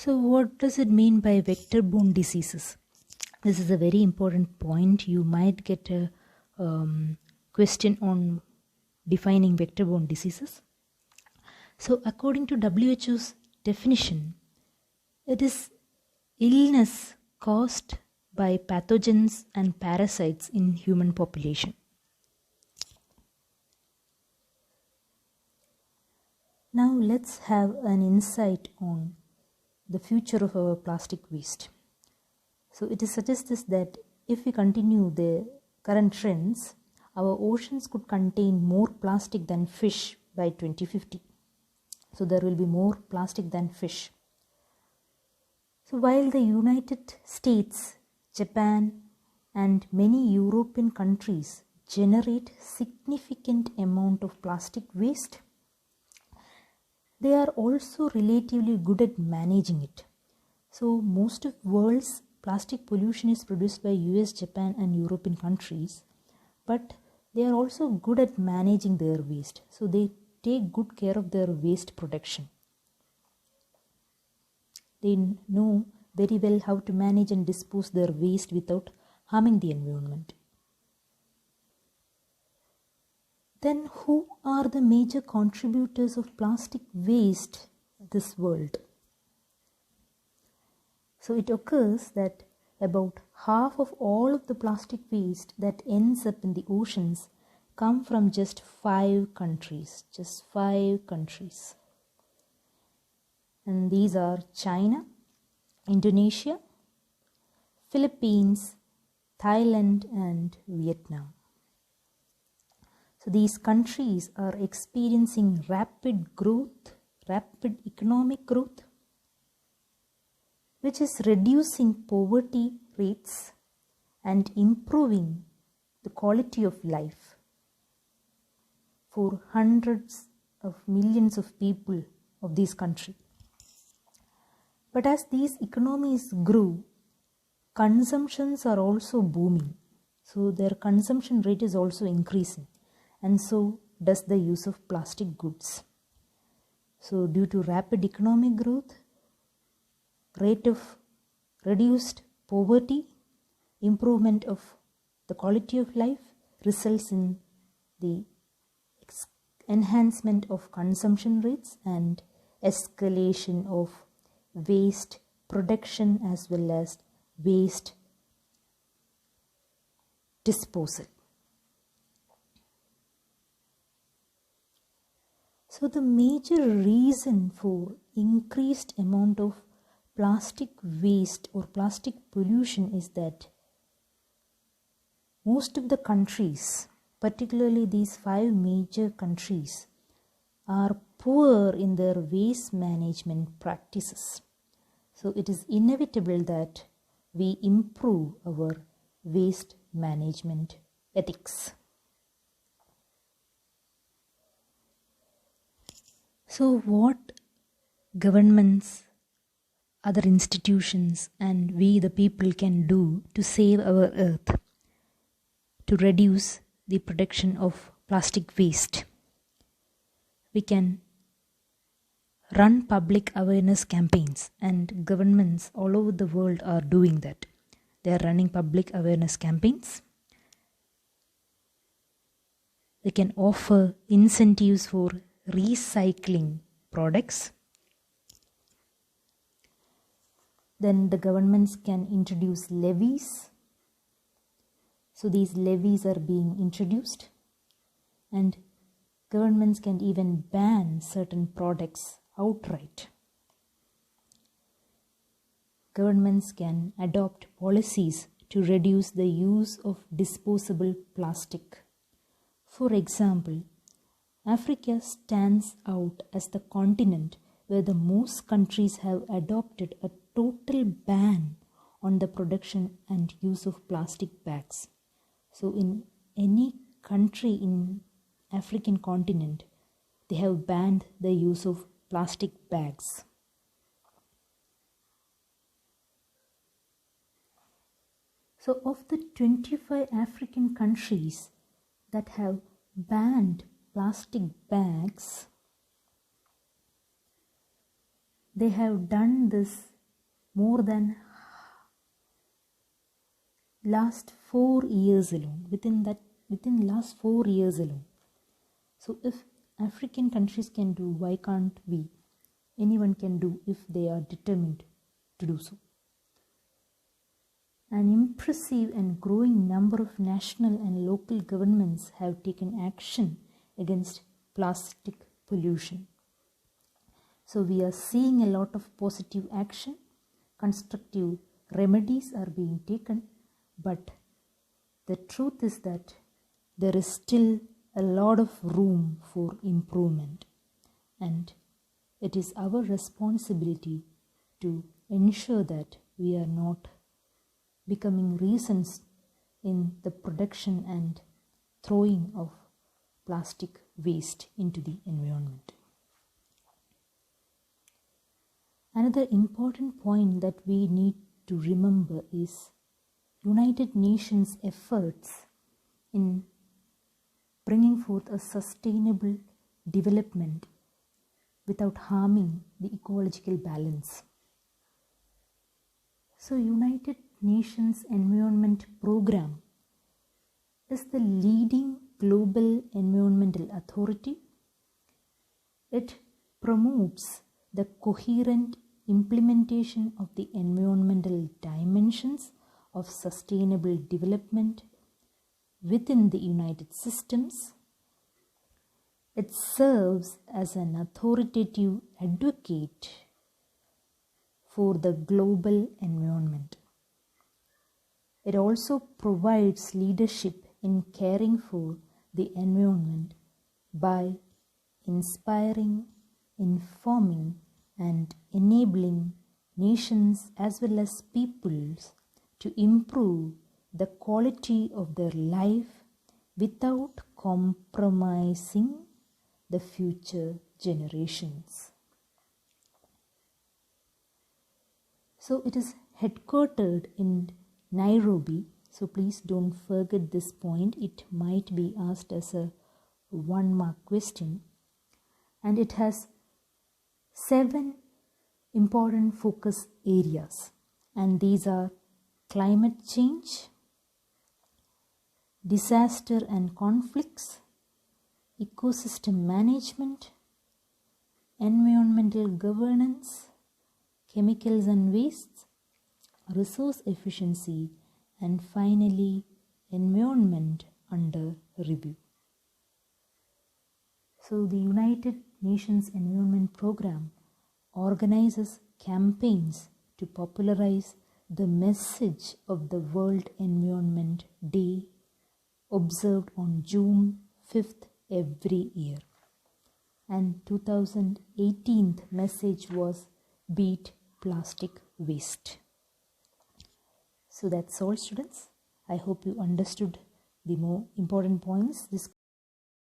So what does it mean by vector-borne diseases? This is a very important point. You might get a question on defining vector-borne diseases. So according to WHO's definition, it is illness caused by pathogens and parasites in human population. Now let's have an insight on the future of our plastic waste. So it is suggested that if we continue the current trends, our oceans could contain more plastic than fish by 2050. So there will be more plastic than fish. So while the United States, Japan, and many European countries generate significant amount of plastic waste, they are also relatively good at managing it. So most of the world's plastic pollution is produced by US, Japan, and European countries, but they are also good at managing their waste. So they take good care of their waste production. They know very well how to manage and dispose their waste without harming the environment. Then who are the major contributors of plastic waste in this world? So it occurs that about half of all of the plastic waste that ends up in the oceans come from just 5 countries. Just 5 countries. And these are China, Indonesia, Philippines, Thailand, and Vietnam. So these countries are experiencing rapid growth, rapid economic growth, which is reducing poverty rates and improving the quality of life for hundreds of millions of people of this country. But as these economies grow, consumptions are also booming. So their consumption rate is also increasing. And so does the use of plastic goods. So due to rapid economic growth, rate of reduced poverty, improvement of the quality of life results in the enhancement of consumption rates and escalation of waste production as well as waste disposal. So the major reason for increased amount of plastic waste or plastic pollution is that most of the countries, particularly these 5 major countries, are poor in their waste management practices. So it is inevitable that we improve our waste management ethics. So what governments, other institutions, and we the people can do to save our earth, to reduce the production of plastic waste? We can run public awareness campaigns, and governments all over the world are doing that. They are running public awareness campaigns. They can offer incentives for recycling products. Then the governments can introduce levies. So these levies are being introduced, and governments can even ban certain products outright. Governments can adopt policies to reduce the use of disposable plastic. For example, Africa stands out as the continent where the most countries have adopted a total ban on the production and use of plastic bags. So in any country in African continent, they have banned the use of plastic bags. So of the 25 African countries that have banned plastic bags, they have done this more than last 4 years alone, within last 4 years alone. So if African countries can do, why can't we? Anyone can do if they are determined to do so. An impressive and growing number of national and local governments have taken action against plastic pollution. So we are seeing a lot of positive action, constructive remedies are being taken, but the truth is that there is still a lot of room for improvement, and it is our responsibility to ensure that we are not becoming reasons in the production and throwing of plastic waste into the environment. Another important point that we need to remember is United Nations efforts in bringing forth a sustainable development without harming the ecological balance. So United Nations Environment Program is the leading global environmental authority. It promotes the coherent implementation of the environmental dimensions of sustainable development within the United Systems. It serves as an authoritative advocate for the global environment. It also provides leadership in caring for the environment by inspiring, informing, and enabling nations as well as peoples to improve the quality of their life without compromising the future generations. So it is headquartered in Nairobi, so please don't forget this point. It might be asked as a 1-mark question, and it has 7 important focus areas, and these are climate change, disaster and conflicts, ecosystem management, environmental governance, chemicals and wastes, resource efficiency, and finally environment under review. So the United Nations Environment Program organizes campaigns to popularize the message of the World Environment Day, observed on June 5th every year. And 2018 message was Beat Plastic Waste. So that's all, students. I hope you understood the more important points